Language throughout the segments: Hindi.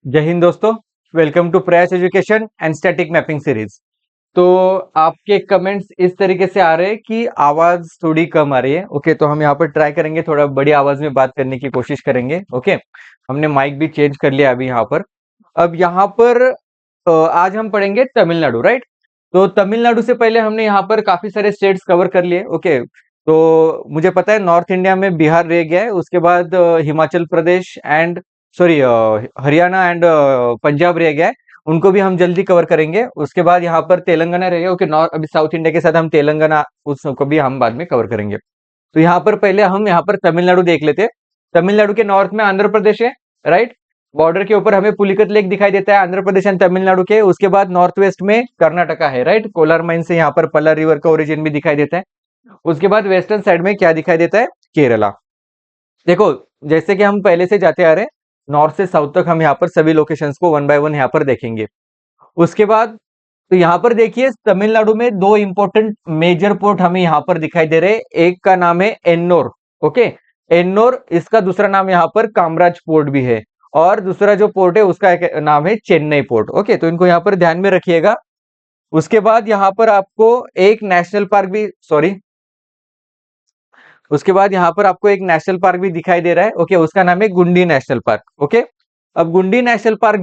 जय हिंद दोस्तों। वेलकम टू प्रयास education and static mapping series. तो आपके कमेंट्स इस तरीके से आ रहे हैं कि आवाज थोड़ी कम आ रही है। ओके, तो हम यहाँ पर ट्राई करेंगे, थोड़ा बड़ी आवाज में बात करने की कोशिश करेंगे। ओके, हमने माइक भी चेंज कर लिया अभी यहाँ पर। अब यहाँ पर आज हम पढ़ेंगे तमिलनाडु, राइट। तो तमिलनाडु से पहले हमने यहाँ पर काफी सारे स्टेट्स कवर कर लिए। ओके, तो मुझे पता है नॉर्थ इंडिया में बिहार रह गया है, उसके बाद Himachal Pradesh and sorry Haryana and Punjab रह गया है। उनको भी हम जल्दी कवर करेंगे। उसके बाद यहाँ पर तेलंगाना रहेगा। ओके, नॉर्थ अभी साउथ इंडिया के साथ हम तेलंगाना उसको भी हम बाद में कवर करेंगे। तो यहाँ पर पहले हम यहाँ पर तमिलनाडु देख लेते हैं। तमिलनाडु के नॉर्थ में आंध्र प्रदेश है, राइट। बॉर्डर के ऊपर हमें पुलिकत लेक दिखाई देता है आंध्र प्रदेश एंड तमिलनाडु के। उसके बाद नॉर्थ वेस्ट में कर्नाटका है, राइट। कोलार माइन से यहाँ पर पल्ला रिवर का ओरिजिन भी दिखाई देता है। उसके बाद वेस्टर्न साइड में क्या दिखाई देता है, केरला। देखो, जैसे कि हम पहले से जाते आ रहे हैं, नॉर्थ से साउथ तक हम यहाँ पर सभी लोकेशंस को वन बाय वन यहाँ पर देखेंगे। उसके बाद तो यहाँ पर देखिए तमिलनाडु में दो इंपॉर्टेंट मेजर पोर्ट हमें यहाँ पर दिखाई दे रहे हैं। एक का नाम है एन्नोर। ओके, एन्नोर, इसका दूसरा नाम यहाँ पर कामराज पोर्ट भी है। और दूसरा जो पोर्ट है उसका एक नाम है चेन्नई पोर्ट। ओके, तो इनको यहाँ पर ध्यान में रखिएगा। उसके बाद यहाँ पर आपको एक नेशनल पार्क भी सॉरी उसके बाद यहाँ पर आपको एक नेशनल पार्क भी दिखाई दे रहा है। ओके, उसका नाम है गुंडी नेशनल पार्क। ओके, अब गुंडी नेशनल पार्क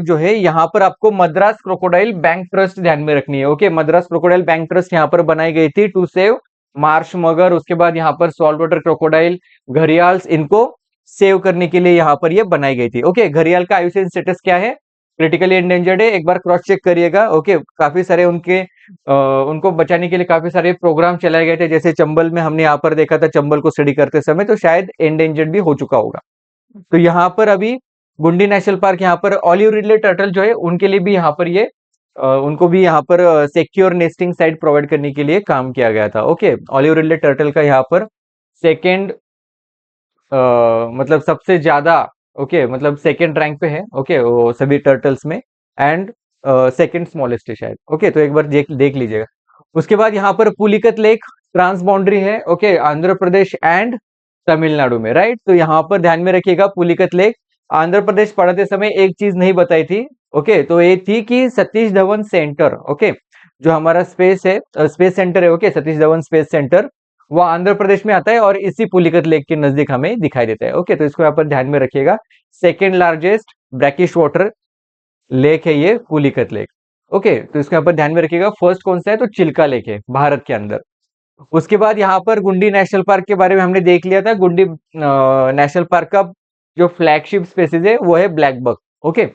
जो है यहाँ पर आपको मद्रास क्रोकोडाइल बैंक ट्रस्ट ध्यान में रखनी है। Okay, Madras crocodile bank trust यहाँ पर बनाई गई थी टू सेव मार्श मगर, उसके बाद यहाँ पर सॉल्ट वाटर क्रोकोडाइल, घड़ियाल्स, इनको सेव करने के लिए यहाँ पर ये बनाई गई थी। ओके, घड़ियाल का आयुषन स्टेटस क्या है, क्रिटिकली एंडेंजर्ड है। एक बार क्रॉस चेक करिएगा। ओके, काफी सारे उनको बचाने के लिए काफी सारे प्रोग्राम चलाए गए थे। जैसे चंबल में हमने यहाँ पर देखा था, चंबल को स्टडी करते समय, तो शायद एंडेंजर्ड भी हो चुका होगा। तो यहाँ पर अभी गुंडी नेशनल पार्क, यहाँ पर ऑलिव रिडले टर्टल जो है उनके लिए भी यहाँ पर उनको भी यहाँ पर सिक्योर नेस्टिंग साइट प्रोवाइड करने के लिए काम किया गया था। ओके, ऑलिव रिडले टर्टल का यहाँ पर सेकेंड मतलब सबसे ज्यादा, ओके, मतलब सेकेंड रैंक पे है। ओके, वो सभी टर्टल्स में, एंड सेकेंड स्मॉलेस्ट है शायद। ओके, तो एक बार देख देख लीजिएगा। उसके बाद यहाँ पर पुलिकत लेक ट्रांस बाउंड्री है। ओके, आंध्र प्रदेश एंड तमिलनाडु में, राइट। तो यहाँ पर ध्यान में रखिएगा पुलिकत लेक। आंध्र प्रदेश पढ़ाते समय एक चीज नहीं बताई थी। ओके, तो ये थी कि सतीश धवन सेंटर, ओके, जो हमारा स्पेस है, स्पेस सेंटर है, okay, Satish Dhawan space centre, वो आंध्र प्रदेश में आता है और इसी पुलिकत लेक के नजदीक हमें दिखाई देता है। ओके, तो इसको यहाँ पर ध्यान में रखिएगा। Second largest brackish water lake है ये पुलिकत लेक। ओके, तो इसको यहाँ पर ध्यान में रखिएगा। फर्स्ट कौन सा है, तो चिल्का लेक है भारत के अंदर। उसके बाद यहाँ पर गुंडी नेशनल पार्क के बारे में हमने देख लिया था। गुंडी नेशनल पार्क का जो फ्लैगशिप स्पेसिस है वो है ब्लैक बक। ओके,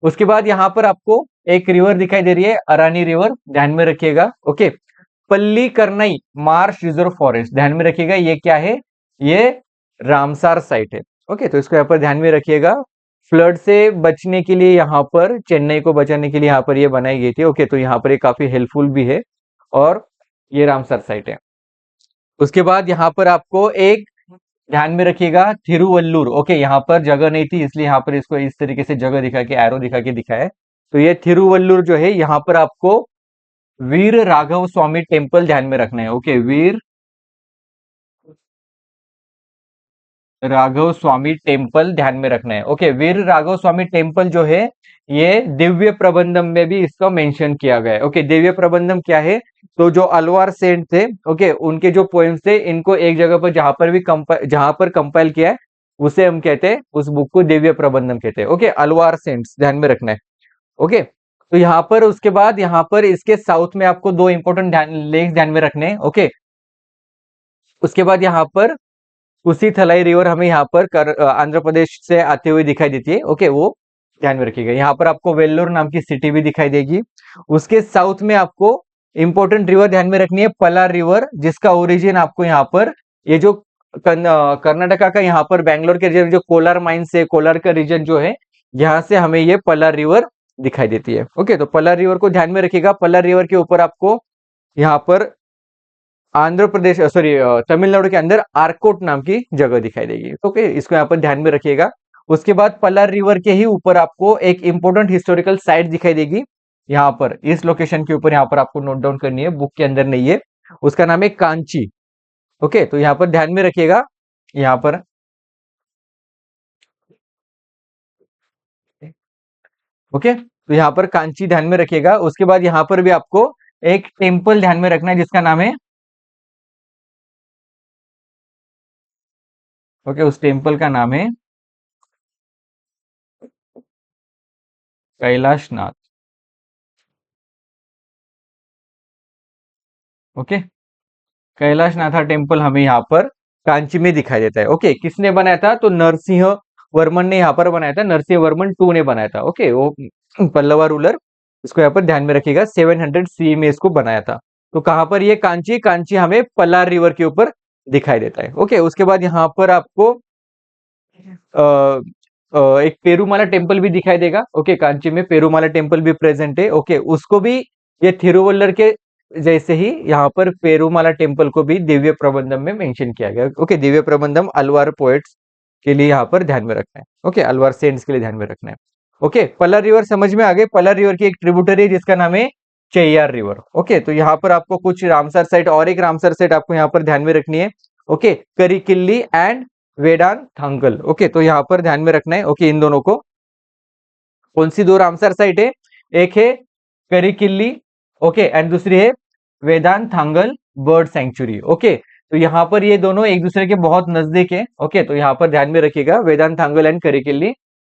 उसके बाद यहाँ पर आपको एक रिवर दिखाई दे रही है, अरानी रिवर, ध्यान में रखिएगा। ओके, पल्ली करनई मार्श रिजर्व फॉरेस्ट, ध्यान में रखिएगा। ये क्या है, ये रामसार साइट है। ओके, तो इसको यहाँ पर ध्यान में रखिएगा। फ्लड से बचने के लिए यहाँ पर, चेन्नई को बचाने के लिए यहाँ पर ये बनाई गई थी। ओके, तो यहाँ पर ये काफी हेल्पफुल भी है और ये रामसर साइट है। उसके बाद यहाँ पर आपको एक ध्यान में रखिएगा, थिरुवल्लुर। ओके, यहाँ पर जगह नहीं थी इसलिए यहाँ पर इसको इस तरीके से जगह दिखा के, एरो दिखा के दिखाया है। तो ये थिरुवल्लुर जो है, यहाँ पर आपको वीर राघव स्वामी टेम्पल ध्यान में रखना है। ओके, वीर राघव स्वामी टेम्पल ध्यान में रखना है। ओके, वीर राघव स्वामी टेम्पल जो है ये दिव्य प्रबंधम में भी इसका मेंशन किया गया है। ओके, दिव्य प्रबंधम क्या है, तो जो अलवार सेंट थे, ओके, उनके जो पोएम्स थे, इनको एक जगह पर जहां पर कंपाइल किया है, उसे हम कहते हैं, उस बुक को दिव्य प्रबंधम कहते हैं। ओके, अलवार सेंट्स ध्यान में रखना है। ओके, तो यहाँ पर उसके बाद यहाँ पर इसके साउथ में आपको दो इंपॉर्टेंट लेक्स ध्यान में रखने हैं। ओके, उसके बाद यहाँ पर उसी थलाई रिवर हमें यहाँ पर आंध्र प्रदेश से आते हुए दिखाई देती है। ओके, वो ध्यान में रखिएगा। यहाँ पर आपको वेल्लोर नाम की सिटी भी दिखाई देगी। उसके साउथ में आपको इंपॉर्टेंट रिवर ध्यान में रखनी है, पलार रिवर, जिसका ओरिजिन आपको यहाँ पर ये जो कर्नाटका का यहाँ पर बैंगलोर के रीजन, जो कोलार माइन से, कोलार का रीजन जो है, यहाँ से हमें ये पलार रिवर दिखाई देती है। ओके, तो पलार रिवर को ध्यान में रखिएगा। पलार रिवर के ऊपर आपको यहाँ पर आंध्र प्रदेश सॉरी तमिलनाडु के अंदर आरकोट नाम की जगह दिखाई देगी। ओके, इसको यहाँ पर ध्यान में रखिएगा। उसके बाद पलार रिवर के ही ऊपर आपको एक इंपॉर्टेंट हिस्टोरिकल साइट दिखाई देगी। यहाँ पर इस लोकेशन के ऊपर यहाँ पर आपको नोट डाउन करनी है, बुक के अंदर नहीं है। उसका नाम है कांची। ओके, तो यहाँ पर ध्यान में रखिएगा। यहाँ पर ओके, तो यहाँ पर कांची ध्यान में रखिएगा। उसके बाद यहाँ पर भी आपको एक टेम्पल ध्यान में रखना है जिसका नाम है, ओके, उस टेम्पल का नाम है कैलाश नाथ। ओके, कैलाश नाथा टेम्पल हमें यहाँ पर कांची में दिखाई देता है। ओके, किसने बनाया था? तो नरसिंह वर्मन ने यहाँ पर बनाया था, नरसिंह वर्मन टू ने बनाया था। ओके, वो पल्लवा रूलर, इसको यहाँ पर ध्यान में रखिएगा, 700 सी में इसको बनाया था। तो कहाँ पर ये कांची? कांची हमें पल्लार रिवर के ऊपर दिखाई देता है। ओके, उसके बाद यहाँ पर आपको एक पेरूमाला टेम्पल भी दिखाई देगा। ओके, कांची में पेरूमाला टेम्पल भी प्रेजेंट है। ओके, उसको भी ये थिरुवल्लर के जैसे ही यहाँ पर पेरूमाला टेम्पल को भी दिव्य प्रबंधम में मेंशन किया गया। ओके, दिव्य प्रबंधम अलवार पोएट्स के लिए यहाँ पर ध्यान में रखना है। ओके, अलवार सेंट्स के लिए ध्यान में रखना है। ओके, पल्लर रिवर समझ में आ गए? पल्लर रिवर की एक ट्रिब्यूटरी है जिसका नाम है चैयार रिवर। ओके, तो यहाँ पर आपको कुछ रामसर साइट और एक रामसर साइट आपको यहाँ पर ध्यान में रखनी है। Okay, Karikili and Vedanthangal. Okay, तो यहाँ पर ध्यान में रखना है। ओके, इन दोनों को, कौन सी दो रामसर साइट है? एक है करिकिल्ली, ओके, एंड दूसरी है वेदांत थांगल बर्ड सेंचुरी। ओके, तो यहाँ पर ये दोनों एक दूसरे के बहुत नजदीक है। ओके, तो यहाँ पर ध्यान में रखिएगा, वेदांत थांगल एंड करिकिल्ली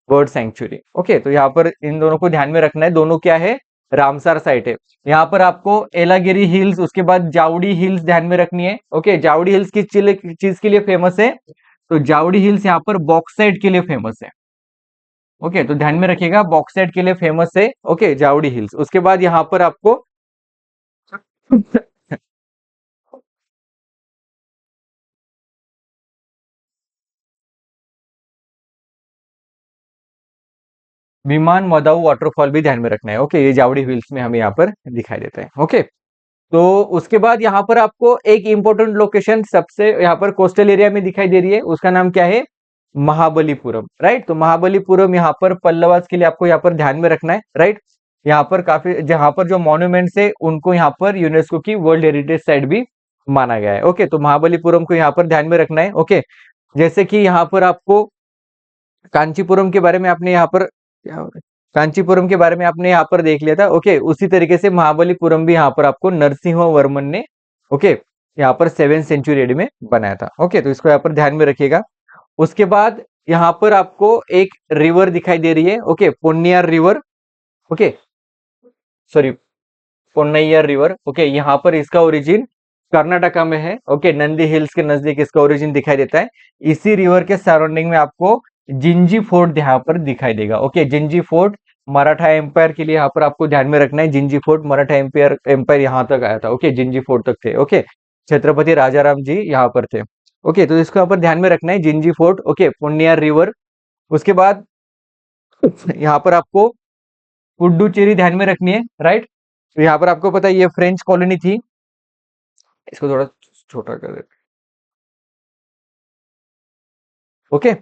बर्ड सेंचुरी। ओके, तो यहाँ पर इन दोनों को ध्यान में रखना है। दोनों क्या है? रामसर साइट है। यहाँ पर आपको एलागिरी हिल्स, उसके बाद जावड़ी हिल्स ध्यान में रखनी है। ओके, जावड़ी हिल्स किस चीज के लिए फेमस है? तो जावड़ी हिल्स यहाँ पर बॉक्साइट के लिए फेमस है। ओके, तो ध्यान में रखिएगा, बॉक्साइट के लिए फेमस है। Okay, Jawali hills. उसके बाद यहाँ पर आपको विमान मदाऊ वाटरफॉल भी ध्यान में रखना है। ओके, ये जावड़ी हिल्स में हमें यहाँ पर दिखाई देता है। ओके, तो उसके बाद यहाँ पर आपको एक इंपॉर्टेंट लोकेशन सबसे यहाँ पर कोस्टल एरिया में दिखाई दे रही है, उसका नाम क्या है? महाबलीपुरम। राइट, तो महाबलीपुरम यहाँ पर पल्लवास के लिए आपको यहाँ पर ध्यान में रखना है। राइट, यहाँ पर काफी, जहाँ पर जो मॉन्यूमेंट्स है उनको यहाँ पर यूनेस्को की वर्ल्ड हेरिटेज साइट भी माना गया है। ओके, तो महाबलीपुरम को यहाँ पर ध्यान में रखना है। ओके, जैसे कि यहाँ पर आपको कांचीपुरम के बारे में आपने यहाँ पर कांचीपुरम के बारे में आपने यहाँ पर देख लिया था। ओके, उसी तरीके से महाबलीपुरम भी यहाँ पर आपको नरसिंह वर्मन ने, ओके, यहाँ पर 7th सेंचुरी एडी में बनाया था। ओके, तो इसको यहाँ पर ध्यान में रखिएगा। उसके बाद यहाँ पर आपको एक रिवर दिखाई दे रही है। Okay, Ponniyar river. Okay, sorry, Ponnaiyar river. Okay, यहाँ पर इसका ओरिजिन कर्नाटका में है। ओके, नंदी हिल्स के नजदीक इसका ओरिजिन दिखाई देता है। इसी रिवर के सराउंडिंग में आपको जिंजी फोर्ट यहाँ पर दिखाई देगा। Okay, Gingee fort Maratha empire के लिए यहाँ पर आपको ध्यान में रखना है। जिंजी फोर्ट मराठा एम्पायर यहाँ तक आया था। ओके, जिंजी फोर्ट तक थे। ओके, छत्रपति राजाराम जी यहाँ पर थे। ओके, तो इसको यहाँ पर ध्यान में रखना है, Gingee fort. Okay, Punniyar river. उसके बाद यहाँ पर आपको पुडुचेरी ध्यान में रखनी है। राइट, तो यहाँ पर आपको पता है ये फ्रेंच कॉलोनी थी। इसको थोड़ा छोटा कर देते। ओके,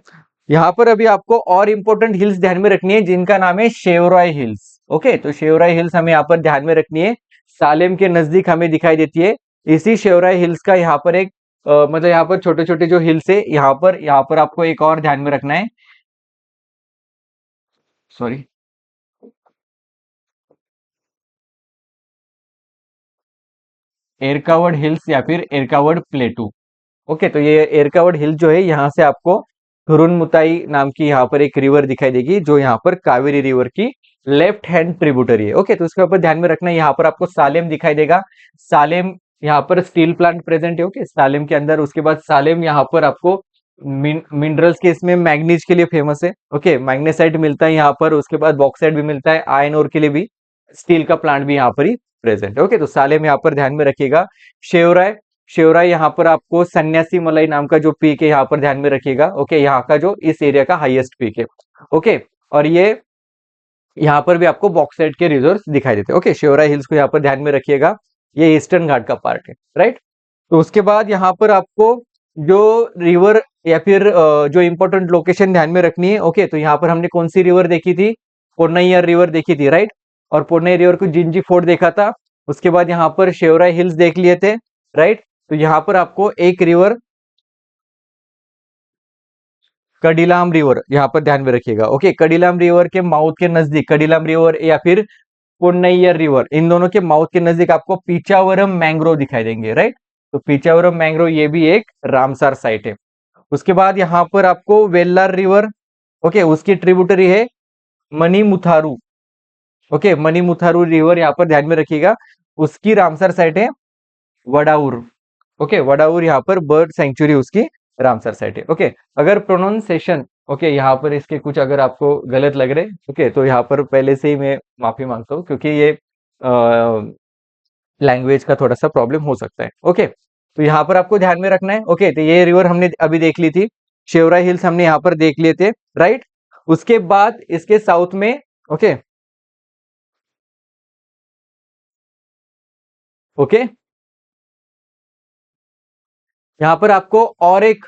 यहाँ पर अभी आपको और इंपॉर्टेंट हिल्स ध्यान में रखनी है जिनका नाम है शेवरॉय हिल्स। ओके, तो शेवरॉय हिल्स हमें यहाँ पर ध्यान में रखनी है, सालेम के नजदीक हमें दिखाई देती है। इसी शेवरॉय हिल्स का यहाँ पर एक मतलब यहाँ पर छोटे छोटे जो हिल्स है, यहाँ पर आपको एक और ध्यान में रखना है। सॉरी, एरकावड हिल्स या फिर एरकावड प्लेटू। ओके, तो ये एरकावड हिल जो है, यहाँ से आपको थुरुनमुताई नाम की यहाँ पर एक रिवर दिखाई देगी जो यहाँ पर कावेरी रिवर की लेफ्ट हैंड ट्रिब्यूटरी है। ओके, तो इसके ऊपर ध्यान में रखना है। यहाँ पर आपको सालेम दिखाई देगा। सालेम यहाँ पर स्टील प्लांट प्रेजेंट है। ओके, सालेम के अंदर। उसके बाद सालेम यहाँ पर आपको मिनरल्स के इसमें मैग्नीज के लिए फेमस है। ओके, मैग्नेसाइट मिलता है यहाँ पर। उसके बाद बॉक्साइट भी मिलता है, आयरन ओर के लिए भी स्टील का प्लांट भी यहाँ पर ही प्रेजेंट है। ओके, तो सालेम यहाँ पर ध्यान में रखिएगा। शेवराय, शेवराय यहाँ पर आपको सन्यासी मलाई नाम का जो पीक है यहाँ पर ध्यान में रखिएगा। ओके, यहाँ का जो इस एरिया का हाईएस्ट पीक है। ओके, और ये यहाँ पर भी आपको बॉक्साइट के रिजर्व्स दिखाई देते हैं। ओके, शेवराय हिल्स को यहाँ पर ध्यान में रखिएगा, ये ईस्टर्न घाट का पार्ट है। राइट, तो उसके बाद यहाँ पर आपको जो रिवर या फिर जो इंपॉर्टेंट लोकेशन ध्यान में रखनी है। ओके, तो यहाँ पर हमने कौन सी रिवर देखी थी? पोन्नैयर रिवर देखी थी। राइट, और पोन्नैयर रिवर को जिंजी फोर्ट देखा था। उसके बाद यहाँ पर शेवराय हिल्स देख लिए थे। राइट, तो यहाँ पर आपको एक रिवर कडिलाम रिवर यहाँ पर ध्यान में रखिएगा। ओके, कडिलाम रिवर के माउथ के नजदीक, कडिलाम रिवर या फिर पोन्नैयर रिवर, इन दोनों के माउथ के नजदीक आपको पीचावरम मैंग्रोव दिखाई देंगे, राइट। तो पीचावरम मैंग्रोव ये भी एक रामसार साइट है। उसके बाद यहाँ पर आपको वेल्लार रिवर, ओके, उसकी ट्रिब्यूटरी है मणिमुथारू। ओके, मणिमुथारू रिवर यहाँ पर ध्यान में रखिएगा, उसकी रामसर साइट है वडाउर। ओके, वडाउर यहाँ पर बर्ड सेंचुरी उसकी रामसर साइट है। ओके, अगर प्रोनाउंसिएशन ओके यहाँ पर इसके कुछ अगर आपको गलत लग रहे, ओके, तो यहाँ पर पहले से ही मैं माफी मांगता हूँ, क्योंकि ये लैंग्वेज का थोड़ा सा प्रॉब्लम हो सकता है। ओके, तो यहाँ पर आपको ध्यान में रखना है। ओके, तो ये रिवर हमने अभी देख ली थी, शेवरा हिल्स हमने यहाँ पर देख लिए थे, राइट। उसके बाद इसके साउथ में, ओके ओके, यहाँ पर आपको और एक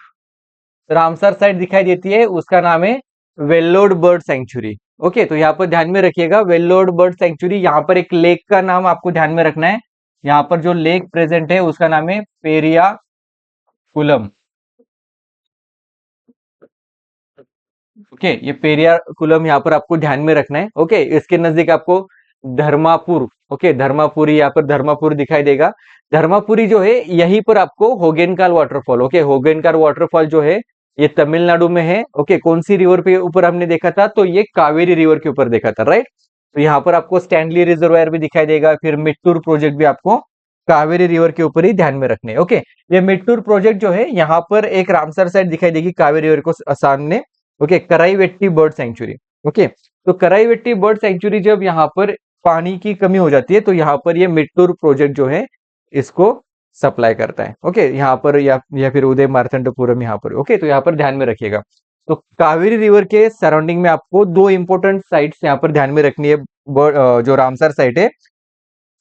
रामसर साइट दिखाई देती है, उसका नाम है वेल्लोड बर्ड सेंचुरी। ओके, तो यहाँ पर ध्यान में रखिएगा, वेल्लोड बर्ड सेंचुरी, यहाँ पर एक लेक का नाम आपको ध्यान में रखना है। यहाँ पर जो लेक प्रेजेंट है उसका नाम है पेरिया कुलम। ओके, ये पेरिया कुलम यहाँ पर आपको ध्यान में रखना है। ओके, इसके नजदीक आपको धर्मापुर, ओके, धर्मापुरी, यहाँ पर धर्मापुर दिखाई देगा। धर्मापुरी जो है यहीं पर आपको होगेनकाल वाटरफॉल, ओके, होगेनकाल वाटरफॉल जो है ये तमिलनाडु में है। ओके, कौन सी रिवर पे ऊपर हमने देखा था, तो ये कावेरी रिवर के ऊपर देखा था, राइट। तो यहाँ पर आपको स्टैनली रिजर्वायर भी दिखाई देगा, फिर मिट्टूर प्रोजेक्ट भी आपको कावेरी रिवर के ऊपर ही ध्यान में रखने। ओके, ये मिट्टूर प्रोजेक्ट जो है यहाँ पर एक रामसर साइट दिखाई देगी कावेरी रिवर को सामने। Okay, Karaivetti bird sanctuary. Okay, तो कराईवेट्टी बर्ड सेंचुरी जब यहाँ पर पानी की कमी हो जाती है, तो यहाँ पर ये मिट्टूर प्रोजेक्ट जो है इसको सप्लाई करता है। ओके, यहाँ पर या फिर उदय मार्तंडपुरम यहाँ पर। ओके, तो यहाँ पर ध्यान में रखिएगा। तो कावेरी रिवर के सराउंडिंग में आपको दो इंपॉर्टेंट साइट्स यहाँ पर ध्यान में रखनी है, जो रामसर साइट है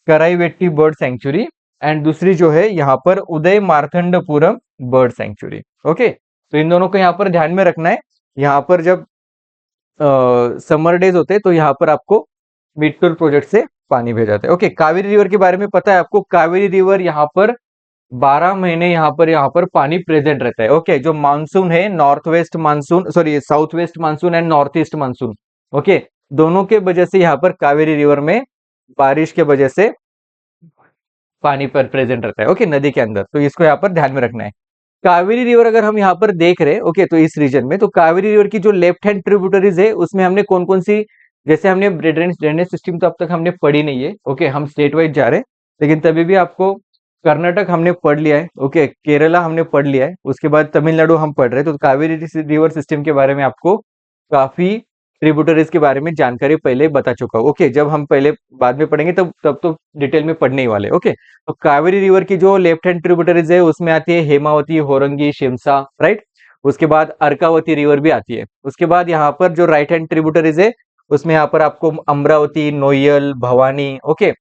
कराईवेट्टी बर्ड सेंचुरी, एंड दूसरी जो है यहाँ पर उदय मार्तंडपुरम बर्ड सेंचुरी। ओके, तो इन दोनों को यहाँ पर ध्यान में रखना है। यहाँ पर जब समर डेज होते हैं तो यहाँ पर आपको मिट्टूर प्रोजेक्ट से पानी भेजा जाता है। ओके, कावेरी रिवर के बारे में पता है आपको, कावेरी रिवर यहाँ पर 12 महीने यहाँ पर पानी प्रेजेंट रहता है। ओके, जो मानसून है, north west monsoon, sorry south west monsoon and north east monsoon, okay, दोनों के वजह से यहाँ पर कावेरी रिवर में बारिश के वजह से पानी पर प्रेजेंट रहता है। ओके, नदी के अंदर, तो इसको यहाँ पर ध्यान में रखना है। कावेरी रिवर अगर हम यहाँ पर देख रहे हैं, ओके, तो इस रीजन में, तो कावेरी रिवर की जो लेफ्ट हैंड ट्रिब्यूटरीज है उसमें हमने कौन कौन सी, जैसे हमने ड्रेनेज सिस्टम तो अब तक हमने पढ़ी नहीं है। ओके, हम स्टेट वाइज जा रहे हैं, लेकिन तभी भी आपको कर्नाटक हमने पढ़ लिया है। ओके, केरला हमने पढ़ लिया है, उसके बाद तमिलनाडु हम पढ़ रहे हैं। तो कावेरी रिवर सिस्टम के बारे में आपको काफी ट्रिब्यूटरीज के बारे में जानकारी पहले बता चुका हूँ। ओके, जब हम पहले बाद में पढ़ेंगे तब तो डिटेल में पढ़ने ही वाले। ओके, तो कावेरी रिवर की जो लेफ्ट हैंड ट्रिब्यूटरीज है उसमें आती है हेमावती, होरंगी, शिमसा, राइट। उसके बाद अर्कावती रिवर भी आती है। उसके बाद यहाँ पर जो राइट हैंड ट्रिब्यूटरीज है उसमें यहाँ पर आपको अमरावती, नोयल, भवानी, ओके,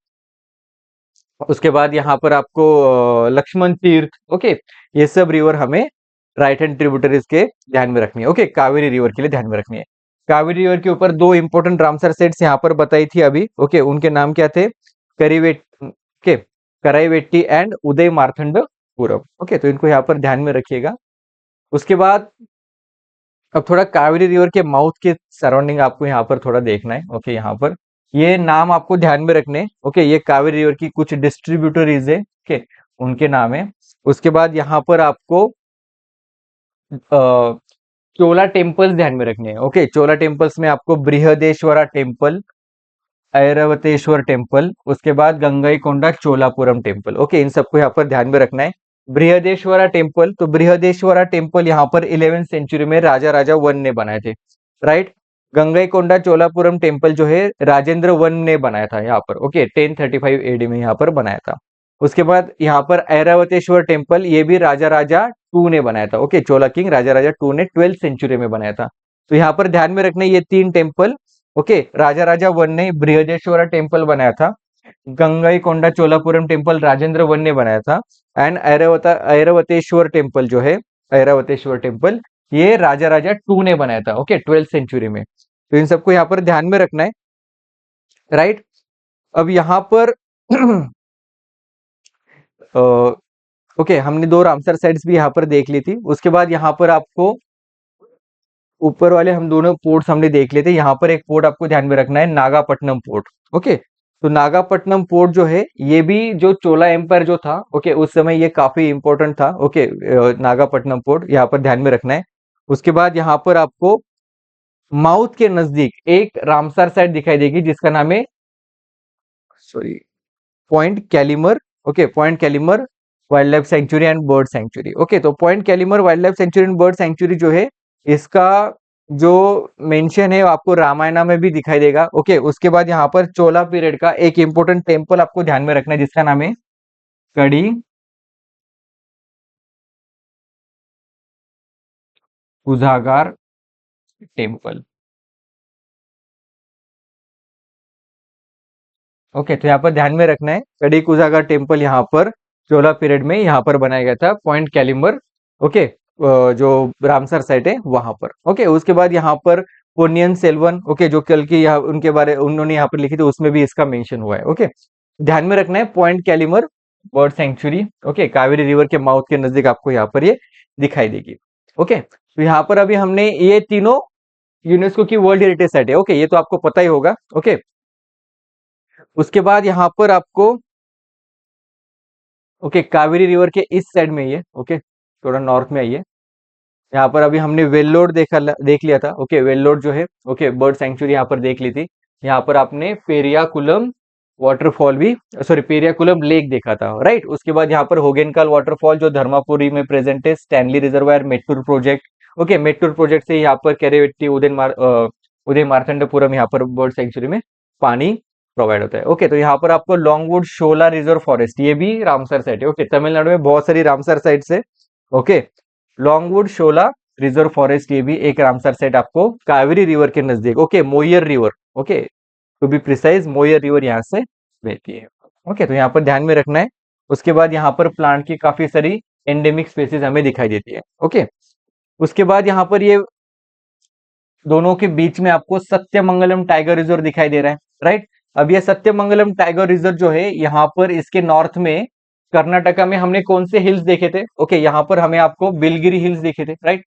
उसके बाद यहाँ पर आपको लक्ष्मण तीर्थ, ओके, ये सब रिवर हमें राइट हैंड ट्रिब्यूटरीज के ध्यान में रखनी है। ओके, कावेरी रिवर के लिए ध्यान में रखनी है। कावेरी रिवर के ऊपर दो इंपॉर्टेंट रामसर सेट्स यहाँ पर बताई थी अभी। ओके, उनके नाम क्या थे, ओके, कराईवेट्टी एंड उदय मार्तंडपुरम। ओके, तो इनको यहाँ पर ध्यान में रखिएगा। उसके बाद अब थोड़ा कावेरी रिवर के माउथ के सराउंडिंग आपको यहाँ पर थोड़ा देखना है। ओके, यहाँ पर ये नाम आपको ध्यान में रखने हैं। ओके, ये कावेरी रिवर की कुछ डिस्ट्रीब्यूटरीज है, ओके, उनके नाम है। उसके बाद यहाँ पर आपको चोला टेम्पल्स ध्यान में रखने हैं। ओके, चोला टेम्पल्स में आपको बृहदेश्वरा टेम्पल, ऐरावतेश्वर टेम्पल, उसके बाद गंगईकोंडा चोलापुरम टेम्पल। ओके, इन सबको यहाँ पर ध्यान में रखना है। बृहदेश्वरा टेम्पल, तो बृहदेश्वरा टेम्पल यहाँ पर 11th सेंचुरी में राजा राजा वन ने बनाए थे, राइट। गंगईकोंडा चोलापुरम टेम्पल जो है राजेंद्र वन ने बनाया था यहाँ पर। ओके, 1035 एडी में यहाँ पर बनाया था। उसके बाद यहाँ पर ऐरावतेश्वर टेम्पल, ये भी राजा राजा टू ने बनाया था। Okay, Chola king Raja Raja two ने 12th सेंचुरी में बनाया था। तो यहाँ पर ध्यान में रखना ये तीन टेम्पल। ओके, राजा राजा वन ने बृहदेश्वरा टेम्पल बनाया था, गंगईकोंडा चोलापुरम टेम्पल राजेंद्र वन ने बनाया था, एंड ऐरावतेश्वर टेम्पल जो है, ऐरावतेश्वर टेम्पल ये राजा राजा टू ने बनाया था। ओके, 12th सेंचुरी में। तो इन सबको यहाँ पर ध्यान में रखना है, राइट। अब यहाँ पर ओके, हमने दो रामसर साइट्स भी यहाँ पर देख ली थी। उसके बाद यहाँ पर आपको ऊपर वाले हम दोनों पोर्ट्स हमने देख लेते, यहाँ पर एक पोर्ट आपको ध्यान में रखना है, नागापट्टनम पोर्ट। ओके, तो नागापट्टनम पोर्ट जो है ये भी जो चोला एम्पायर जो था, ओके, उस समय ये काफी इंपॉर्टेंट था। ओके, नागापट्टनम पोर्ट यहाँ पर ध्यान में रखना है। उसके बाद यहाँ पर आपको माउथ के नजदीक एक रामसर साइट दिखाई देगी जिसका नाम है, sorry, point Calimere. Okay, point Calimere wild life sanctuary and bird sanctuary. Okay, तो point Calimere wild life sanctuary and bird sanctuary जो है, इसका जो मेंशन है वो आपको रामायणा में भी दिखाई देगा। ओके, उसके बाद यहाँ पर चोला पीरियड का एक इंपॉर्टेंट टेम्पल आपको ध्यान में रखना है जिसका नाम है कड़ी कुजागार टेम्पल। ओके, तो यहाँ पर ध्यान में रखना है कड़ी कुजागा टेम्पल यहाँ पर चोला पीरियड में यहाँ पर बनाया गया था, पॉइंट कैलिमर। ओके, जो रामसर साइट है वहां पर। ओके, उसके बाद यहाँ पर पोनियन सेल्वन, ओके, जो कल की यहाँ उनके बारे उन्होंने यहाँ पर लिखी थी, उसमें भी इसका मेंशन हुआ है। ओके, ध्यान में रखना है point Calimere bird sanctuary. Okay, Kaveri river के माउथ के नजदीक आपको यहाँ पर ये दिखाई देगी। ओके, तो यहाँ पर अभी हमने ये तीनों यूनेस्को की वर्ल्ड हेरिटेज साइट है। ओके, ये तो आपको पता ही होगा। ओके, उसके बाद यहाँ पर आपको, ओके, कावेरी रिवर के इस साइड में ही है। ओके, थोड़ा नॉर्थ में आइए। यहाँ पर अभी हमने वेल्लोर देख लिया था। ओके, वेल्लोर जो है, ओके, बर्ड सेंचुरी यहाँ पर देख ली थी। यहाँ पर आपने पेरियाकुलम वाटरफॉल भी, सॉरी, पेरियाकुलम लेक देखा था, राइट। उसके बाद यहाँ पर होगेनकाल वाटरफॉल जो धर्मापुरी में प्रेजेंट है, Stanley reservoir, Mettur project. Okay, Mettur project से यहाँ पर केरेवेट्टी, उदय मार्तंडपुरम यहाँ पर बर्ड सेंचुरी में पानी प्रोवाइड होता है। ओके, तो यहाँ पर आपको लॉन्गवुड शोला रिजर्व फॉरेस्ट, ये भी रामसर साइट है। ओके, तमिलनाडु में बहुत सारी रामसर साइट्स है। ओके, लॉन्गवुड शोला रिजर्व फॉरेस्ट, ये भी एक रामसर साइट आपको कावेरी रिवर के नजदीक, okay, Moyar river, okay, to be precise Moyar river यहाँ से बहती है। ओके, तो यहाँ पर ध्यान में रखना है। उसके बाद यहाँ पर प्लांट की काफी सारी एंडेमिक स्पेसीज हमें दिखाई देती है। ओके, उसके बाद यहाँ पर ये दोनों के बीच में आपको सत्यमंगलम टाइगर रिजर्व दिखाई दे रहा है, राइट। अब ये सत्यमंगलम टाइगर रिजर्व जो है, यहाँ पर इसके नॉर्थ में कर्नाटका में हमने कौन से हिल्स देखे थे? ओके, यहाँ पर हमें आपको बिलगिरी हिल्स देखे थे, right.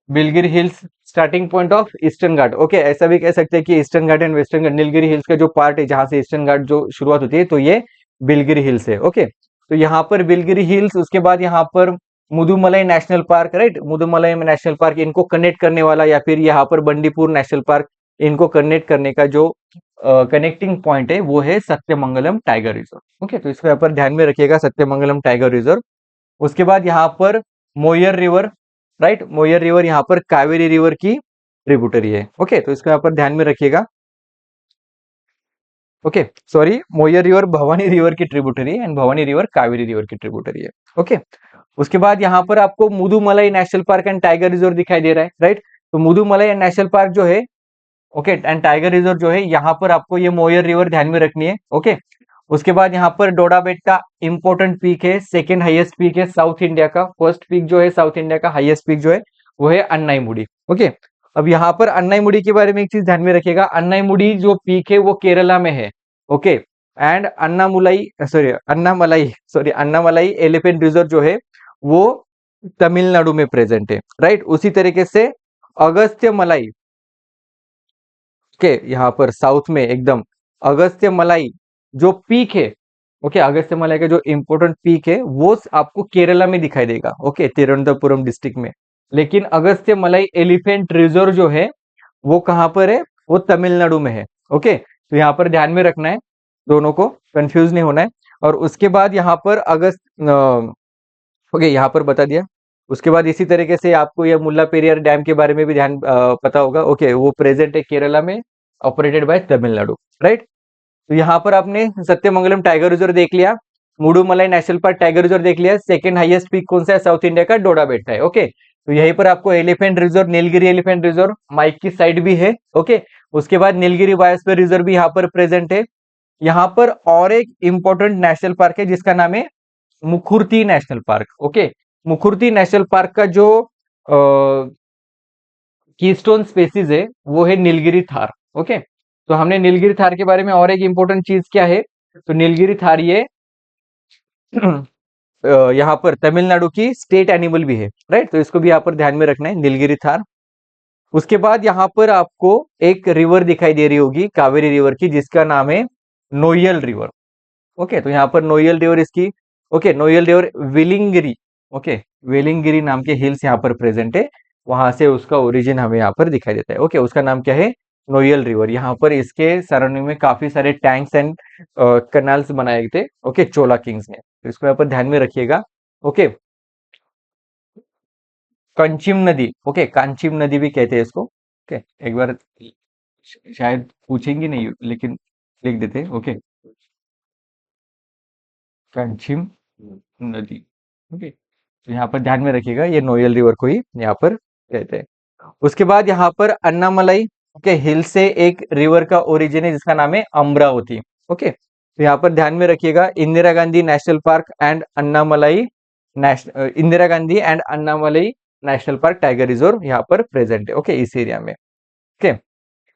Biligiri hills starting point of eastern Ghat. Okay, ऐसा भी कह सकते हैं कि eastern Ghat and western Ghat, Nilgiri hills का जो पार्ट है जहां से ईस्टर्न घाट जो शुरुआत होती है, तो ये बिलगिरी हिल्स है। ओके, तो यहाँ पर बिलगिरी हिल्स, उसके बाद यहाँ पर Mudumalai national park, right, Mudumalai national park, इनको कनेक्ट करने वाला, या फिर यहाँ पर बंडीपुर नेशनल पार्क, इनको कनेक्ट करने का जो कनेक्टिंग पॉइंट है वो है सत्यमंगलम टाइगर रिजर्व। ओके, तो इसको यहाँ पर ध्यान में रखिएगा, सत्यमंगलम टाइगर रिजर्व। उसके बाद यहाँ पर Moyer river, right, Moyer river यहाँ पर कावेरी रिवर की ट्रिब्यूटरी है। ओके, तो इसको यहाँ पर ध्यान में रखिएगा। Okay, sorry, Moyer river Bhavani river की ट्रिब्यूटरी है and Bhavani river Kaveri river की ट्रिब्यूटरी है। ओके, उसके बाद यहाँ पर आपको Mudumalai national park and tiger reserve दिखाई दे रहा है, राइट। तो मुदुमलाई नेशनल पार्क जो है, ओके, एंड टाइगर रिजर्व जो है, यहाँ पर आपको ये मोयर रिवर ध्यान में रखनी है। ओके, उसके बाद यहाँ पर डोडा बेट्टा इंपॉर्टेंट पीक है, सेकंड हाईएस्ट पीक है साउथ इंडिया का। फर्स्ट पीक जो है साउथ इंडिया का हाईएस्ट पीक जो है वो है अन्नाईमुड़ी। ओके, अब यहाँ पर अन्नाईमुड़ी के बारे में एक चीज ध्यान में रखिएगा, अन्नाईमुड़ी जो पीक है वो केरला में है। Okay, and Annamalai elephant reserve जो है वो तमिलनाडु में प्रेजेंट है, राइट। उसी तरीके से अगस्त्य मलाई, ओके, यहाँ पर साउथ में एकदम अगस्त्य मलाई जो पीक है, ओके, अगस्त्य मलाई का जो इंपॉर्टेंट पीक है वो आपको केरला में दिखाई देगा, ओके, तिरुवनंतपुरम डिस्ट्रिक्ट में। लेकिन अगस्त्य मलाई एलिफेंट रिजर्व जो है वो कहाँ पर है? वो तमिलनाडु में है। ओके, तो यहाँ पर ध्यान में रखना है, दोनों को कंफ्यूज नहीं होना है। और उसके बाद यहाँ पर ओके, यहाँ पर बता दिया। उसके बाद इसी तरीके से आपको यह मुल्ला पेरियार डैम के बारे में भी ध्यान पता होगा। ओके, वो प्रेजेंट है केरला में, ऑपरेटेड बाय तमिलनाडु, राइट। तो यहाँ पर आपने सत्यमंगलम टाइगर रिजर्व देख लिया, Mudumalai national park tiger reserve देख लिया, सेकंड हाईएस्ट पीक कौन सा है? साउथ इंडिया का डोडा बेट्टा है। ओके, तो यहीं पर आपको elephant reserve, Nilgiri elephant reserve माइक की साइड भी है। ओके, उसके बाद नीलगिरी बायोस्फीयर रिजर्व भी यहाँ पर प्रेजेंट है। यहाँ पर और एक इंपॉर्टेंट नेशनल पार्क है जिसका नाम है Mukurthi national park. Okay, Mukurthi national park का जो कीस्टोन स्पेसीज है वो है नीलगिरी थार। ओके, तो हमने नीलगिरी थार के बारे में और एक इंपॉर्टेंट चीज क्या है, तो नीलगिरी थार ये यहाँ पर तमिलनाडु की स्टेट एनिमल भी है, राइट। तो इसको भी यहाँ पर ध्यान में रखना है, नीलगिरी थार। उसके बाद यहाँ पर आपको एक रिवर दिखाई दे रही होगी कावेरी रिवर की, जिसका नाम है नोयल रिवर। ओके, तो यहाँ पर नोयल रिवर इसकी, ओके, नोयल रिवर वेलिंगिरी, ओके, वेलिंगिरी नाम के हिल्स यहाँ पर प्रेजेंट है, वहां से उसका ओरिजिन हमें यहाँ पर दिखाई देता है। ओके, उसका नाम क्या है, नोयल रिवर। यहाँ पर इसके सराउंडिंग में काफी सारे टैंक्स एंड कनाल्स बनाए गए थे, ओके, चोला किंग्स ने। तो इसको यहाँ पर ध्यान में रखिएगा। ओके, कंचिम नदी, ओके, कांचिम नदी भी कहते हैं इसको। ओके, एक बार शायद पूछेंगे नहीं लेकिन लिख देते हैं। ओके, कंचिम नदी। ओके, तो यहाँ पर ध्यान में रखिएगा, ये नोयल रिवर को ही यहाँ पर कहते हैं। उसके बाद यहाँ पर अन्नामलाई के हिल से एक रिवर का ओरिजिन है, जिसका नाम है अमरावती। ओके, तो यहाँ पर ध्यान में रखिएगा, Indira Gandhi national park and Annamalai Indira Gandhi and Annamalai national park tiger reserve यहाँ पर प्रेजेंट है, ओके, इस एरिया में। ओके,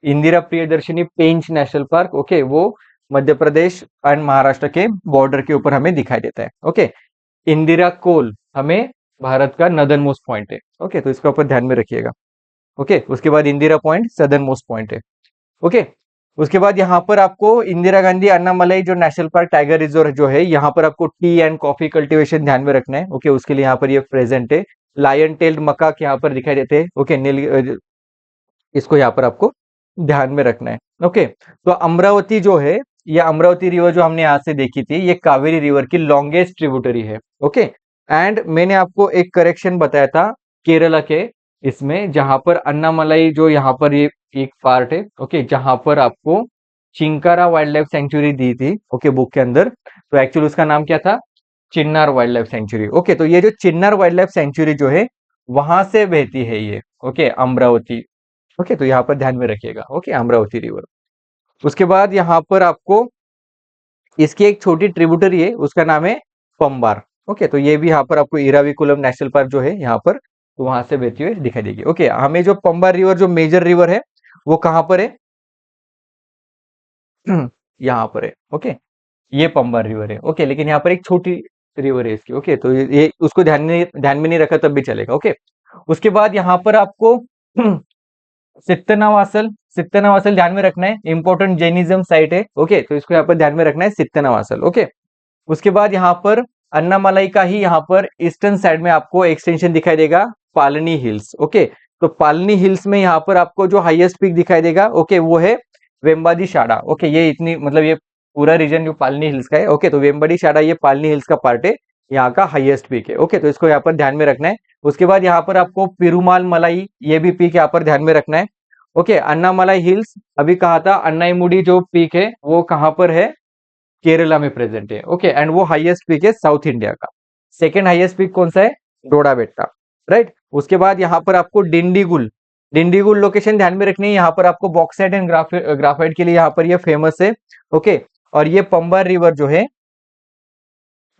इंदिरा प्रियदर्शनी पेंच नेशनल पार्क, ओके, वो मध्य प्रदेश एंड महाराष्ट्र के बॉर्डर के ऊपर हमें दिखाई देता है। ओके, इंदिरा कोल हमें भारत का नदर्न मोस्ट पॉइंट है। ओके, तो इसका ऊपर ध्यान में रखिएगा। ओके, उसके बाद Indira point southern most point है। ओके, उसके बाद यहाँ पर आपको इंदिरा गांधी अन्नामलाई जो नेशनल पार्क टाइगर रिजर्व जो है, यहाँ पर आपको टी एंड कॉफी कल्टीवेशन ध्यान में रखना है। ओके, उसके लिए यहाँ पर ये प्रेजेंट है। लायन टेल्ड मकाक यहाँ पर दिखाई देते हैं। ओके, नील इसको यहाँ पर आपको ध्यान में रखना है। ओके, तो अमरावती जो है, ये अमरावती रिवर जो हमने यहाँ से देखी थी, ये कावेरी रिवर की लॉन्गेस्ट ट्रिब्यूटरी है। ओके, एंड मैंने आपको एक करेक्शन बताया था केरला के इसमें, जहां पर अन्नामलाई जो यहाँ पर ये एक पार्ट है, ओके, जहां पर आपको चिंकारा वाइल्ड लाइफ सेंचुरी दी थी, ओके, बुक के अंदर। तो एक्चुअली उसका नाम क्या था, Chinnar wild life sanctuary. Okay, तो ये जो चिन्नार वाइल्ड लाइफ सेंचुरी जो है, वहां से बहती है ये, ओके, अमरावती। ओके, तो यहाँ पर ध्यान में रखिएगा। Okay, Amravati river. उसके बाद यहाँ पर आपको इसकी एक छोटी ट्रिब्यूटरी है, उसका नाम है पंबार। ओके, तो ये भी यहाँ पर आपको इराविकुलम नेशनल पार्क जो है यहाँ पर, तो वहां से बहती हुई दिखाई देगी। ओके, हमें जो पंबार रिवर जो मेजर रिवर है, वो कहाँ पर है, यहाँ पर है। ओके, ये पंबार रिवर है। ओके, लेकिन यहाँ पर एक छोटी रिवर है इसकी। ओके, तो ये उसको ध्यान में नहीं रखा तब भी चलेगा। ओके, उसके बाद यहाँ पर आपको सित्तनावासल, सित्तनावासल ध्यान में रखना है, इंपॉर्टेंट जैनिज्म साइट है। ओके, तो इसको यहाँ पर ध्यान में रखना है, सित्तनावासल। ओके, उसके बाद यहाँ पर अन्नामलाई का ही यहाँ पर ईस्टर्न साइड में आपको एक्सटेंशन दिखाई देगा, पालनी हिल्स। ओके, तो पालनी हिल्स में यहाँ पर आपको जो हाईएस्ट पीक दिखाई देगा, ओके, वो है वेम्बादी शाडा। ओके, ये इतनी मतलब ये पूरा रीजन जो पालनी हिल्स का है। ओके, तो वेम्बाडी शाडा ये पालनी हिल्स का पार्ट है, यहाँ का हाईएस्ट पीक है। ओके, तो इसको यहाँ पर ध्यान में रखना है। उसके बाद यहाँ पर आपको पिरुमाल मलाई, ये भी पीक यहाँ पर ध्यान में रखना है। ओके, अन्नामलाई हिल्स अभी कहा था, अन्नाईमुडी जो पीक है वो कहाँ पर है, केरला में प्रेजेंट है। ओके, एंड वो हाईएस्ट पीक है साउथ इंडिया का। सेकेंड हाईएस्ट पीक कौन सा है, डोडा बेट्टा, राइट। उसके बाद यहाँ पर आपको डिंडीगुल, डिंडीगुल लोकेशन ध्यान में रखनी है। यहाँ पर आपको बॉक्साइट एंड ग्राफाइट के लिए यहाँ पर ये फेमस है। ओके, और ये पंबार रिवर जो है,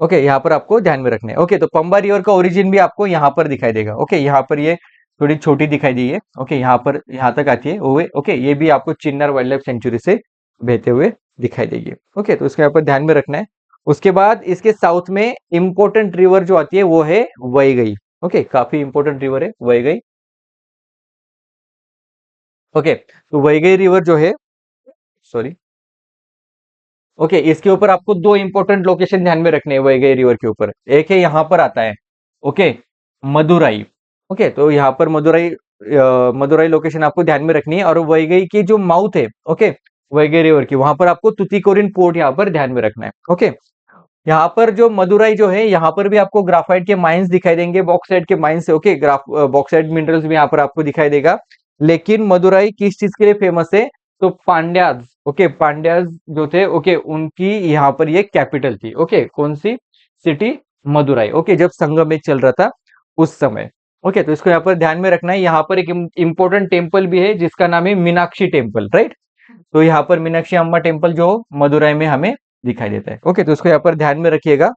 ओके, यहाँ पर आपको ध्यान में रखना है। ओके, तो पंबा रिवर का ओरिजिन भी आपको यहाँ पर दिखाई देगा। ओके, यहाँ पर ये थोड़ी छोटी दिखाई दी है। ओके, यहाँ पर यहाँ तक आती है ओवे। ओके, ये भी आपको चिन्नार वाइल्ड लाइफ सेंचुरी से बहते हुए दिखाई देगी। ओके, तो इसके यहाँ पर ध्यान में रखना है। उसके बाद इसके साउथ में इंपॉर्टेंट रिवर जो आती है वो है वैगई। ओके, काफी इंपॉर्टेंट रिवर है वैगई। ओके, तो वैगई रिवर जो है, सॉरी, ओके, इसके ऊपर आपको दो इंपॉर्टेंट लोकेशन ध्यान में रखने हैं वैगई रिवर के ऊपर। एक है यहाँ पर आता है, ओके, मदुराई। ओके, तो यहाँ पर मदुराई, मदुराई लोकेशन आपको ध्यान में रखनी है। और वैगई की जो माउथ है, ओके, वैगई रिवर की, वहां पर आपको तुतिकोरिन पोर्ट यहाँ पर ध्यान में रखना है। ओके, यहाँ पर जो मदुराई जो है, यहाँ पर भी आपको ग्राफाइट के माइंस दिखाई देंगे, बॉक्साइट के माइंस है। ओके, बॉक्साइट मिनरल्स भी यहाँ पर आपको दिखाई देगा। लेकिन मदुराई किस चीज के लिए फेमस है, तो पांड्याज। ओके, पांड्याज जो थे, ओके, उनकी यहाँ पर ये कैपिटल थी। ओके, कौन सी सिटी, मदुराई। ओके, जब संगम चल रहा था उस समय। ओके, तो इसको यहाँ पर ध्यान में रखना है। यहाँ पर एक इंपॉर्टेंट टेम्पल भी है जिसका नाम है मीनाक्षी टेम्पल, राइट। तो यहाँ पर मीनाक्षी अम्मा टेम्पल जो मदुराई में हमें दिखाई देता है। ओके, तो इसको यहाँ पर ध्यान में रखिएगा।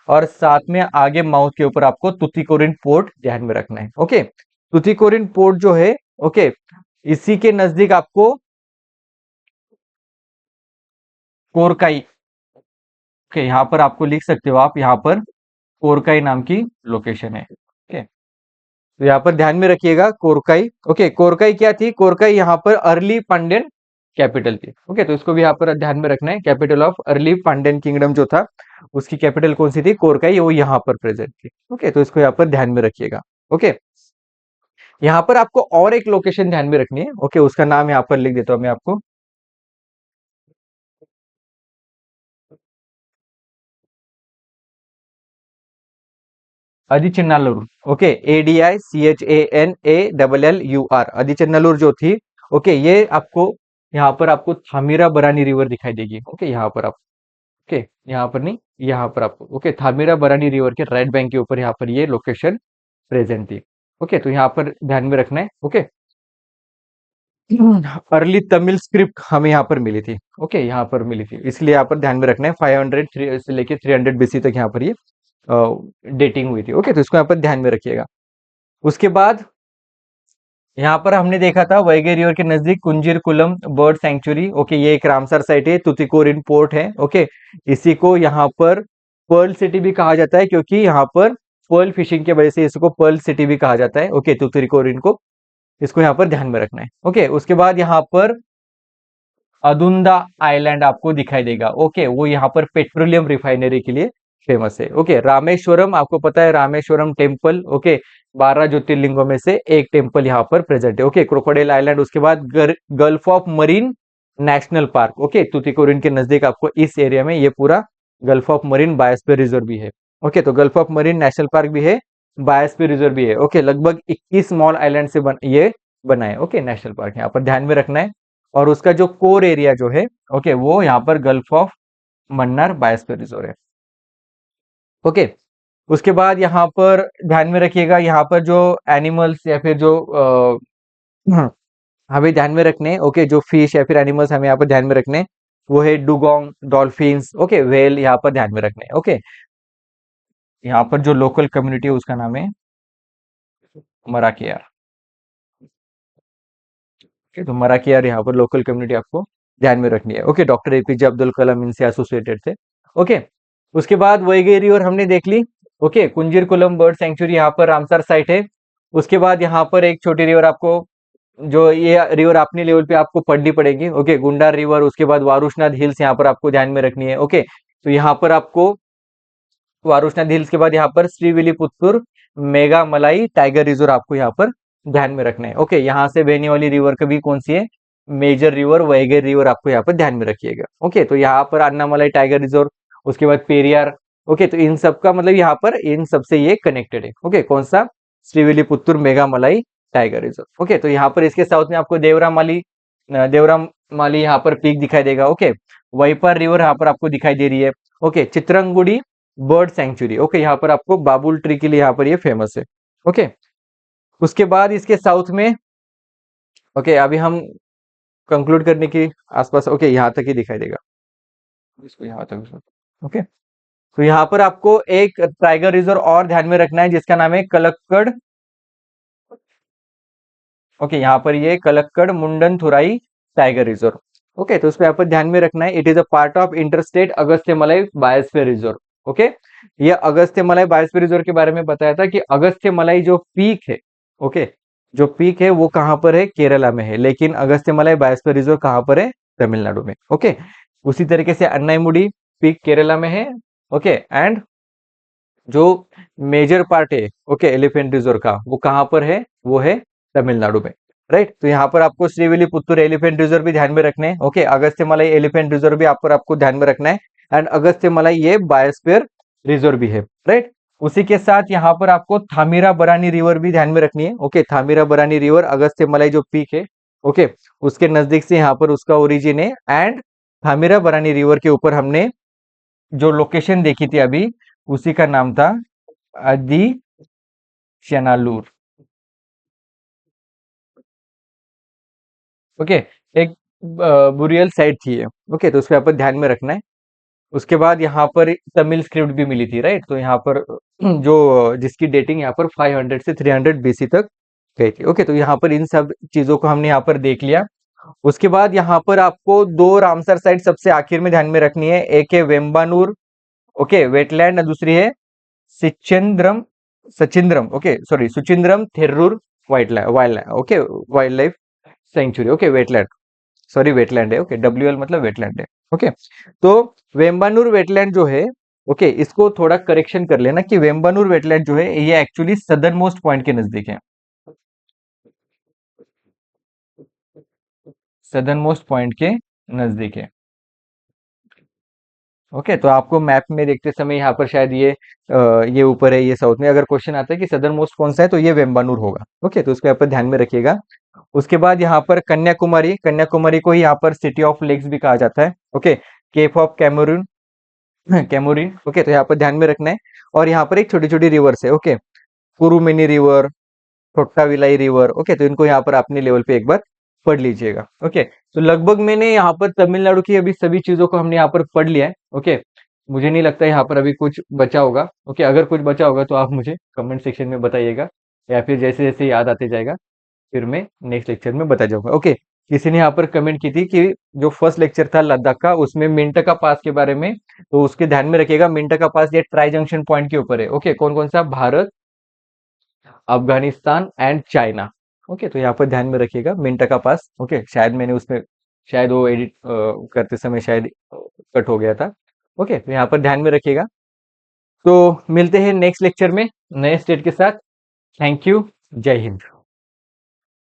और साथ में आगे माउथ के ऊपर आपको तुतिकोरिन पोर्ट ध्यान में रखना है। ओके, तुतिकोरिन पोर्ट जो है, ओके, इसी के नजदीक आपको कोरकाई, ओके, यहाँ पर आपको लिख सकते हो आप, यहाँ पर कोरकाई नाम की लोकेशन है। ओके, तो यहाँ पर ध्यान में रखिएगा कोरकाई। ओके, कोरकाई क्या थी? कोरकाई यहाँ पर अर्ली पांड्यन कैपिटल थी। ओके, तो इसको भी यहाँ पर ध्यान में रखना है। Capital of early Pandyan kingdom जो था, उसकी कैपिटल कौन सी थी? कोरकाई, वो यहाँ पर प्रेजेंट थी। ओके, तो इसको यहाँ पर ध्यान में रखिएगा। ओके, यहाँ पर आपको और एक लोकेशन ध्यान में रखनी है। ओके, उसका नाम यहाँ पर लिख देता हूँ मैं आपको। आदिचन्नालूर। ओके, ADICHANALLUR, आदिचन्नालूर जो थी। ओके, ये आपको यहाँ पर आपको थामीरा बरानी रिवर दिखाई देगी। ओके, यहाँ पर आप, ओके, यहाँ पर नहीं, यहाँ पर आपको, ओके, थामीरा बरानी रिवर के राइट बैंक के ऊपर यहाँ पर ये लोकेशन प्रेजेंट थी। ओके, तो यहाँ पर ध्यान में रखना है। ओके, अर्ली तमिल स्क्रिप्ट हमें यहाँ पर मिली थी। ओके, यहाँ पर मिली थी, इसलिए यहाँ पर ध्यान में रखना है। 500 से लेके 300 BC तक यहाँ पर ये डेटिंग हुई थी। ओके, तो इसको यहाँ पर ध्यान में रखिएगा। उसके बाद यहाँ पर हमने देखा था वैगे रिवर के नजदीक कुंजीरकुलम बर्ड सैंक्चुरी। ओके, ये एक रामसर साइट है, तुतिकोरिन पोर्ट है। ओके, इसी को यहाँ पर पर्ल सिटी भी कहा जाता है, क्योंकि यहाँ पर पर्ल फिशिंग की वजह से इसको पर्ल सिटी भी कहा जाता है। ओके, तुतिकोरिन को, इसको यहाँ पर ध्यान में रखना है। ओके, उसके बाद यहाँ पर अदुंदा आइलैंड आपको दिखाई देगा। ओके, वो यहाँ पर पेट्रोलियम रिफाइनरी के लिए फेमस है। ओके, रामेश्वरम, आपको पता है रामेश्वरम टेम्पल। ओके, 12 ज्योतिर्लिंगों में से एक टेम्पल यहाँ पर प्रेजेंट है। ओके, क्रोकोडाइल आइलैंड, उसके बाद gulf of marine national park. Okay, Tuticorin के नजदीक आपको इस एरिया में ये पूरा gulf of marine biosphere reserve भी है। ओके, तो gulf of marine national park भी है, बायोस्फीयर रिजर्व भी है। ओके, लगभग 21 स्मॉल आइलैंड से ये बना है। ओके, नेशनल पार्क यहाँ पर ध्यान में रखना है। और उसका जो कोर एरिया जो है, ओके, वो यहाँ पर gulf of Mannar biosphere reserve है। ओके, उसके बाद यहाँ पर ध्यान में रखिएगा, यहाँ पर जो एनिमल्स या फिर जो हमें ध्यान में रखने, ओके, जो फिश या फिर एनिमल्स हमें यहाँ पर ध्यान में रखने, वो है डुगोंग, डॉल्फिन्स, ओके, व्हेल, यहाँ पर ध्यान में रखने। ओके, यहाँ पर जो लोकल कम्युनिटी है उसका नाम है मराकियार। ओके, तो मराकियार यहाँ पर लोकल कम्युनिटी आपको ध्यान में रखनी है। Okay, doctor APJ Abdul Kalam इनसे एसोसिएटेड थे। ओके, उसके बाद वैगई रिवर हमने देख ली। ओके, कुंजीरकुलम बर्ड सेंचुरी यहाँ पर रामसर साइट है। उसके बाद यहाँ पर एक छोटी रिवर आपको, जो ये रिवर अपने लेवल पे आपको पढ़नी पड़ेगी। ओके, गुंडार रिवर, उसके बाद वारुशनाथ हिल्स यहाँ पर आपको ध्यान में रखनी है। ओके, तो यहाँ पर आपको वारुशनाथ हिल्स के बाद यहाँ पर श्रीविलीपुत्तूर मेगा मलाई टाइगर रिजर्व आपको यहाँ पर ध्यान में रखना है। ओके, यहाँ से बहने वाली रिवर कभी कौन सी है? मेजर रिवर वैगे रिवर आपको यहाँ पर ध्यान में रखिएगा। ओके, तो यहाँ पर अन्नामलाई टाइगर रिजर्व, उसके बाद पेरियार। ओके, तो इन सब का मतलब यहाँ पर इन सबसे ये कनेक्टेड है। ओके, कौन सा? श्रीविलीपुत्तूर मेगा मलाई टाइगर रिजर्व। ओके, तो यहाँ पर इसके साउथ में आपको देवरामाली यहाँ पर पीक दिखाई देगा। ओके, वैपर रिवर यहाँ पर आपको दिखाई दे रही है। Okay, Chitrangudi bird sanctuary. Okay, यहाँ पर आपको बाबुल ट्री के लिए यहाँ पर ये फेमस है। ओके, उसके बाद इसके साउथ में, ओके, अभी हम कंक्लूड करने की आसपास, ओके, यहाँ तक ही दिखाई देगा, इसको यहाँ तक। ओके, तो यहाँ पर आपको एक टाइगर रिजर्व और ध्यान में रखना है, जिसका नाम है कलक्कड़। ओके, यहाँ पर ये कलक्कड़ मुंडन थुराई टाइगर रिजर्व। ओके, तो उसको यहाँ पर ध्यान में रखना है। It is a part of interstate Agasthyamalai biosphere reserve. Okay, ये अगस्त्यमलाई बायोस्फीयर रिजर्व के बारे में बताया था कि अगस्त्यमलाई जो पीक है, ओके, जो पीक है वो कहाँ पर है? केरला में है, लेकिन अगस्त्यमलाई बायोस्फीयर रिजर्व कहाँ पर है? तमिलनाडु में। ओके, उसी तरीके से अन्नाईमुडी पीक केरला में है। ओके, एंड जो मेजर पार्ट है, ओके, एलिफेंट रिजर्व का, वो कहाँ पर है? वो है तमिलनाडु में। राइट, तो यहाँ पर आपको श्रीविलीपुत्तूर एलिफेंट रिजर्व भी ध्यान में रखने हैं। ओके, अगस्त्यमलाई एलिफेंट रिजर्व भी आपको ध्यान में रखना है। एंड अगस्त्यमलाई ये बायोस्फीयर रिजर्व भी है। राइट, उसी के साथ यहाँ पर आपको थामीरा बरानी रिवर भी ध्यान में रखनी है। ओके, थामीरा बरानी रिवर अगस्त्यमलाई जो पीक है, ओके, उसके नजदीक से यहाँ पर उसका ओरिजिन है। एंड थामीरा बरानी रिवर के ऊपर हमने जो लोकेशन देखी थी अभी, उसी का नाम था आदि चनालूर। ओके, एक बुरियल साइट थी ये। ओके, तो उसको यहाँ पर ध्यान में रखना है। उसके बाद यहाँ पर तमिल स्क्रिप्ट भी मिली थी। राइट, तो यहाँ पर जो जिसकी डेटिंग यहाँ पर 500 से 300 BC तक गई थी। ओके, तो यहाँ पर इन सब चीजों को हमने यहाँ पर देख लिया। उसके बाद यहाँ पर आपको दो रामसर साइट सबसे आखिर में ध्यान में रखनी है। एक है वेम्बानूर, ओके, वेटलैंड, दूसरी है Sichindram Sachindram, okay sorry, Suchindram Theroor wild, okay, wild life sanctuary, okay, wetland, sorry wetland है, ओके, WL मतलब वेटलैंड है, ओके। तो वेम्बानूर वेटलैंड जो है, ओके, इसको थोड़ा करेक्शन कर लेना कि वेम्बानूर वेटलैंड जो है ये एक्चुअली सदर्न मोस्ट पॉइंट के नजदीक है, सदर्न मोस्ट पॉइंट के नजदीक है, ओके। तो आपको मैप में देखते समय यहाँ पर शायद ये ऊपर है, ये साउथ में, अगर क्वेश्चन आता है कि सदर्न मोस्ट कौन सा है तो ये वेम्बानूर होगा, ओके, तो उसको यहाँ पर ध्यान में रखिएगा। उसके बाद यहाँ पर कन्याकुमारी, कन्याकुमारी को ही यहाँ पर सिटी ऑफ लेक्स भी कहा जाता है, okay, cape of Comorin, Comorin, okay, तो यहाँ पर ध्यान में रखना है। और यहाँ पर एक छोटी छोटी रिवर्स है, ओके, कुरुमिनी रिवर, थोट्टाविलाई रिवर, ओके, तो इनको यहाँ पर अपने लेवल पे एक बार पढ़ लीजिएगा, ओके। तो लगभग मैंने यहाँ पर तमिलनाडु की अभी सभी चीजों को हमने यहाँ पर पढ़ लिया है, ओके। मुझे नहीं लगता यहाँ पर अभी कुछ बचा होगा, ओके, अगर कुछ बचा होगा तो आप मुझे कमेंट सेक्शन में बताइएगा, या फिर जैसे जैसे याद आते जाएगा फिर मैं नेक्स्ट लेक्चर में बता जाऊंगा, ओके। किसी ने यहाँ पर कमेंट की थी कि जो फर्स्ट लेक्चर था लद्दाख का उसमें मिंटका पास के बारे में, तो उसके ध्यान में रखिएगा, मिंटका पास ये ट्राई जंक्शन पॉइंट के ऊपर है, ओके, कौन कौन सा, Bharat, Afghanistan and China, okay, तो यहाँ पर ध्यान में रखिएगा मिंटका पास, ओके, शायद मैंने उसमें शायद वो एडिट करते समय शायद कट हो गया था, ओके, तो यहाँ पर ध्यान में रखिएगा। तो मिलते हैं नेक्स्ट लेक्चर में नए स्टेट के साथ। थैंक यू, जय हिंद।